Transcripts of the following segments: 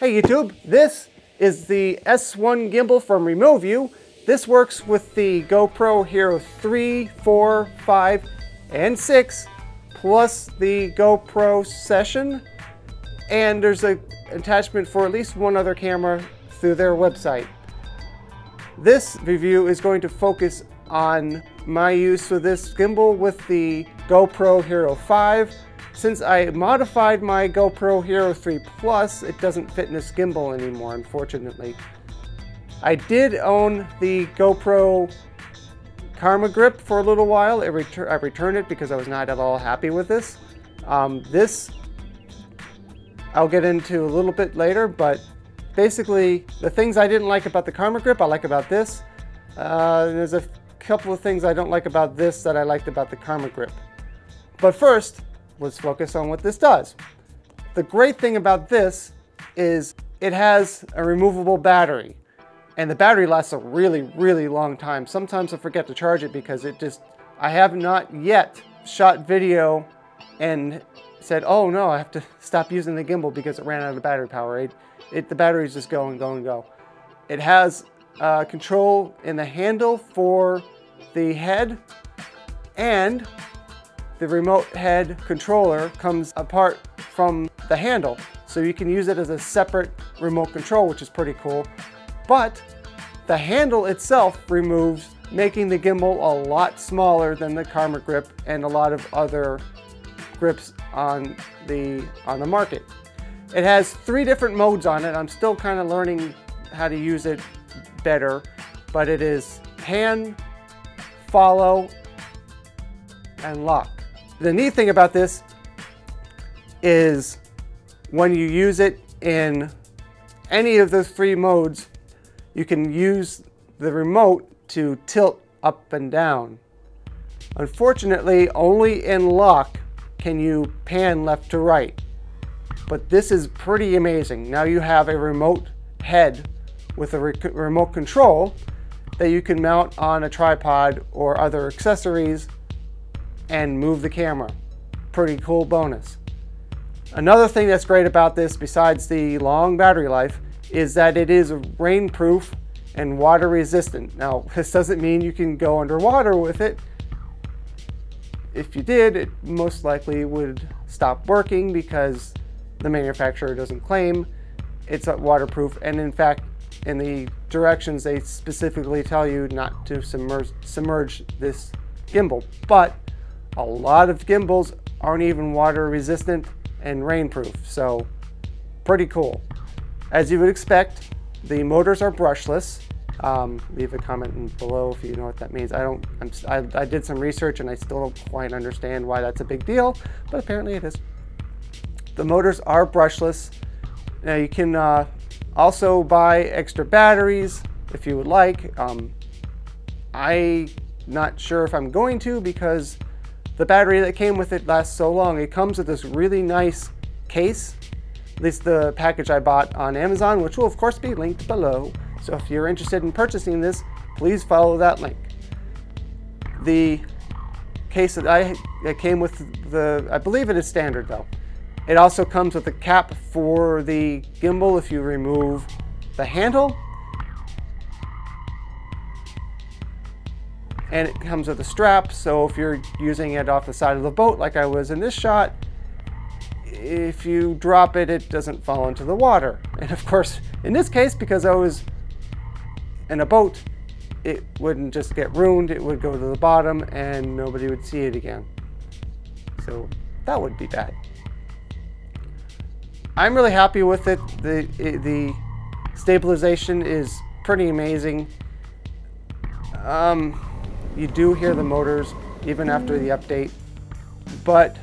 Hey YouTube, this is the S1 Gimbal from Removu. This works with the GoPro Hero 3, 4, 5, and 6, plus the GoPro Session. And there's an attachment for at least one other camera through their website. This review is going to focus on my use of this gimbal with the GoPro Hero 5. Since I modified my GoPro Hero 3 Plus, it doesn't fit in this gimbal anymore, unfortunately. I did own the GoPro Karma grip for a little while. I returned it because I was not at all happy with this. This I'll get into a little bit later, but basically the things I didn't like about the Karma grip, I like about this. There's a couple of things I don't like about this that I liked about the Karma grip. But first, let's focus on what this does. The great thing about this is it has a removable battery, and the battery lasts a really long time. Sometimes I forget to charge it because I have not yet shot video and said, oh no, I have to stop using the gimbal because it ran out of battery power. The battery's just go and go and go. It has control in the handle for the head, and the remote head controller comes apart from the handle, so you can use it as a separate remote control, which is pretty cool. But the handle itself removes, making the gimbal a lot smaller than the Karma grip and a lot of other grips on the market. It has 3 different modes on it. I'm still kind of learning how to use it better, but it is pan, follow, and lock. The neat thing about this is when you use it in any of those 3 modes, you can use the remote to tilt up and down. Unfortunately, only in lock can you pan left to right, but this is pretty amazing. Now you have a remote head with a remote control that you can mount on a tripod or other accessories and move the camera. Pretty cool bonus. Another thing that's great about this, besides the long battery life, is that it is rainproof and water resistant. Now, this doesn't mean you can go underwater with it. If you did, it most likely would stop working because the manufacturer doesn't claim it's waterproof. And in fact, in the directions, they specifically tell you not to submerge this gimbal. But a lot of gimbals aren't even water resistant and rainproof, so pretty cool. As you would expect, the motors are brushless. Leave a comment below if you know what that means. I did some research and I still don't quite understand why that's a big deal, but apparently it is. The motors are brushless. Now you can also buy extra batteries if you would like. I'm not sure if I'm going to because the battery that came with it lasts so long. It comes with this really nice case, at least the package I bought on Amazon, which will of course be linked below. So if you're interested in purchasing this, please follow that link. The case that came with I believe it is standard though. It also comes with a cap for the gimbal if you remove the handle. And it comes with a strap, so if you're using it off the side of the boat like I was in this shot, if you drop it, it doesn't fall into the water. And of course, in this case, because I was in a boat, it wouldn't just get ruined, it would go to the bottom and nobody would see it again. So that would be bad. I'm really happy with it. The stabilization is pretty amazing. You do hear the motors even after the update, but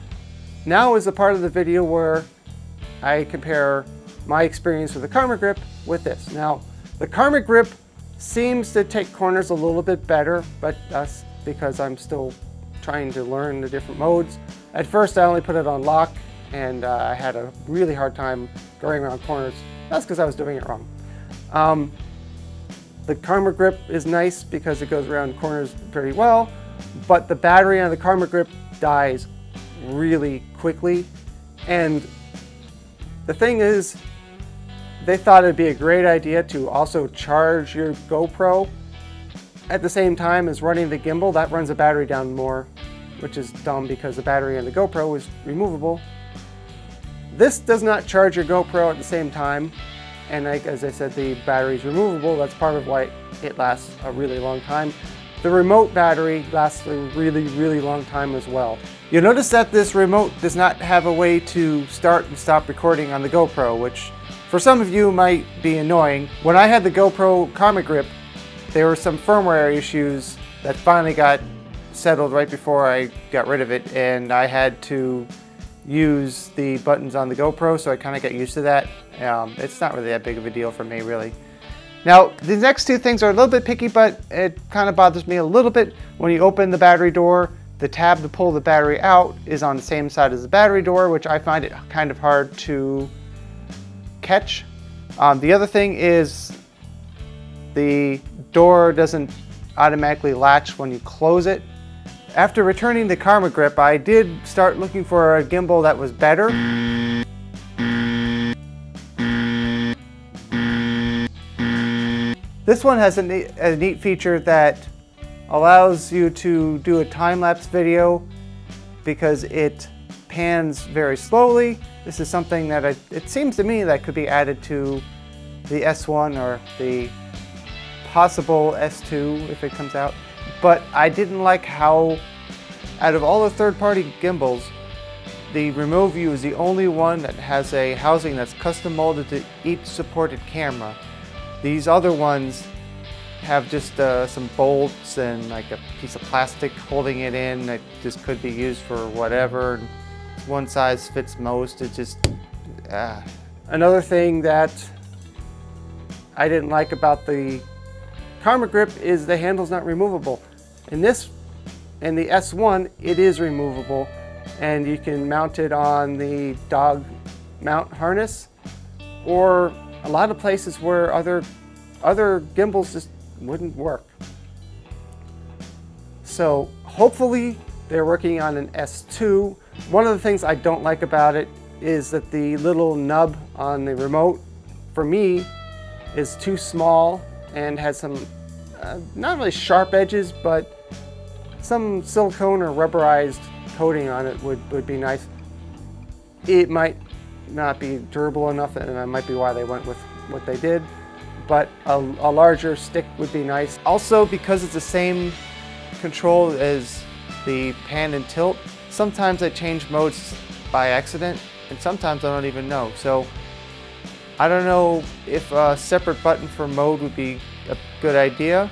now is the part of the video where I compare my experience with the Karma grip with this. Now, the Karma grip seems to take corners a little bit better, but that's because I'm still trying to learn the different modes. At first, I only put it on lock, and I had a really hard time going around corners. That's because I was doing it wrong. The Karma grip is nice because it goes around corners very well, but the battery on the Karma grip dies really quickly. And the thing is, they thought it'd be a great idea to also charge your GoPro at the same time as running the gimbal. That runs the battery down more, which is dumb because the battery in the GoPro is removable. This does not charge your GoPro at the same time, and as I said, the battery is removable. That's part of why it lasts a really long time. The remote battery lasts a really, really long time as well. You'll notice that this remote does not have a way to start and stop recording on the GoPro, which for some of you might be annoying. When I had the GoPro Karma grip, there were some firmware issues that finally got settled right before I got rid of it, and I had to use the buttons on the GoPro, so I kind of got used to that. It's not really that big of a deal for me, really. Now, the next two things are a little bit picky, but it kind of bothers me a little bit. When you open the battery door, the tab to pull the battery out is on the same side as the battery door, which I find it kind of hard to catch. The other thing is the door doesn't automatically latch when you close it. After returning the Karma grip, I did start looking for a gimbal that was better. This one has a neat feature that allows you to do a time-lapse video because it pans very slowly. This is something that it seems to me that could be added to the S1 or the possible S2 if it comes out. But I didn't like how, out of all the third-party gimbals, the Removu is the only one that has a housing that's custom molded to each supported camera. These other ones have just some bolts and like a piece of plastic holding it in that just could be used for whatever. One size fits most. It just... Another thing that I didn't like about the Karma grip is the handle's not removable. In the S1, it is removable, and you can mount it on the dog mount harness, or a lot of places where other gimbals just wouldn't work. So hopefully they're working on an S2. One of the things I don't like about it is that the little nub on the remote, for me, is too small and has some not really sharp edges, but some silicone or rubberized coating on it would be nice. It might not be durable enough, and that might be why they went with what they did, but a larger stick would be nice. Also, because it's the same control as the pan and tilt, sometimes I change modes by accident, and sometimes I don't even know. So I don't know if a separate button for mode would be a good idea,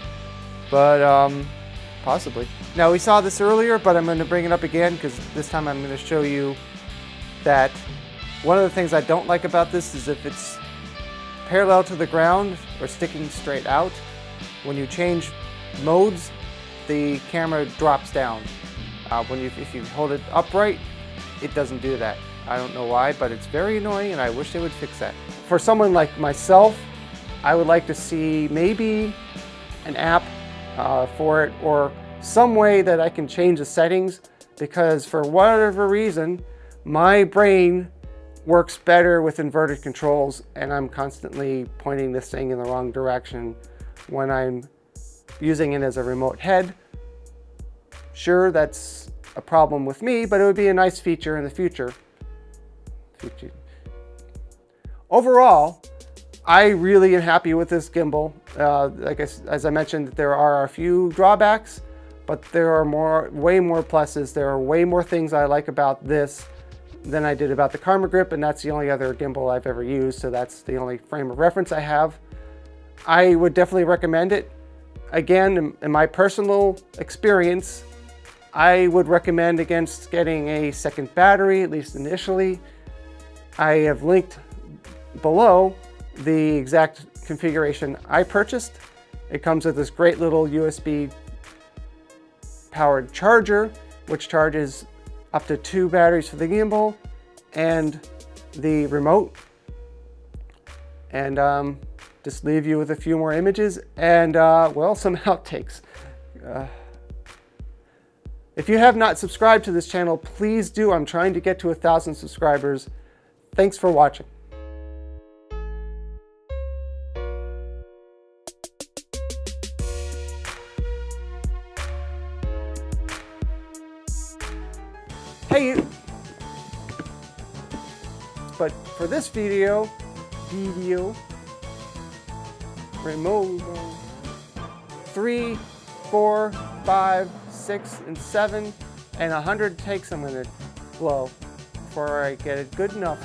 but possibly. Now, we saw this earlier, but I'm going to bring it up again because this time I'm going to show you that one of the things I don't like about this is if it's parallel to the ground or sticking straight out, when you change modes, the camera drops down. If you hold it upright, it doesn't do that. I don't know why, but it's very annoying, and I wish they would fix that. For someone like myself, I would like to see maybe an app for it, or some way that I can change the settings, because for whatever reason, my brain works better with inverted controls, and I'm constantly pointing this thing in the wrong direction when I'm using it as a remote head. Sure, that's a problem with me, but it would be a nice feature in the future. Overall, I really am happy with this gimbal. As I mentioned, there are a few drawbacks, but there are way more pluses. There are way more things I like about this than I did about the Karma grip, and that's the only other gimbal I've ever used, so that's the only frame of reference I have. I would definitely recommend it. Again, in my personal experience, I would recommend against getting a second battery, at least initially. I have linked below the exact configuration I purchased. It comes with this great little USB powered charger, which charges up to 2 batteries for the gimbal and the remote. And just leave you with a few more images and, well, some outtakes. If you have not subscribed to this channel, please do. I'm trying to get to 1,000 subscribers. Thanks for watching. Hey, but for this video, Removu 3, 4, 5, 6, and 7, and 100 takes I'm gonna blow before I get it good enough.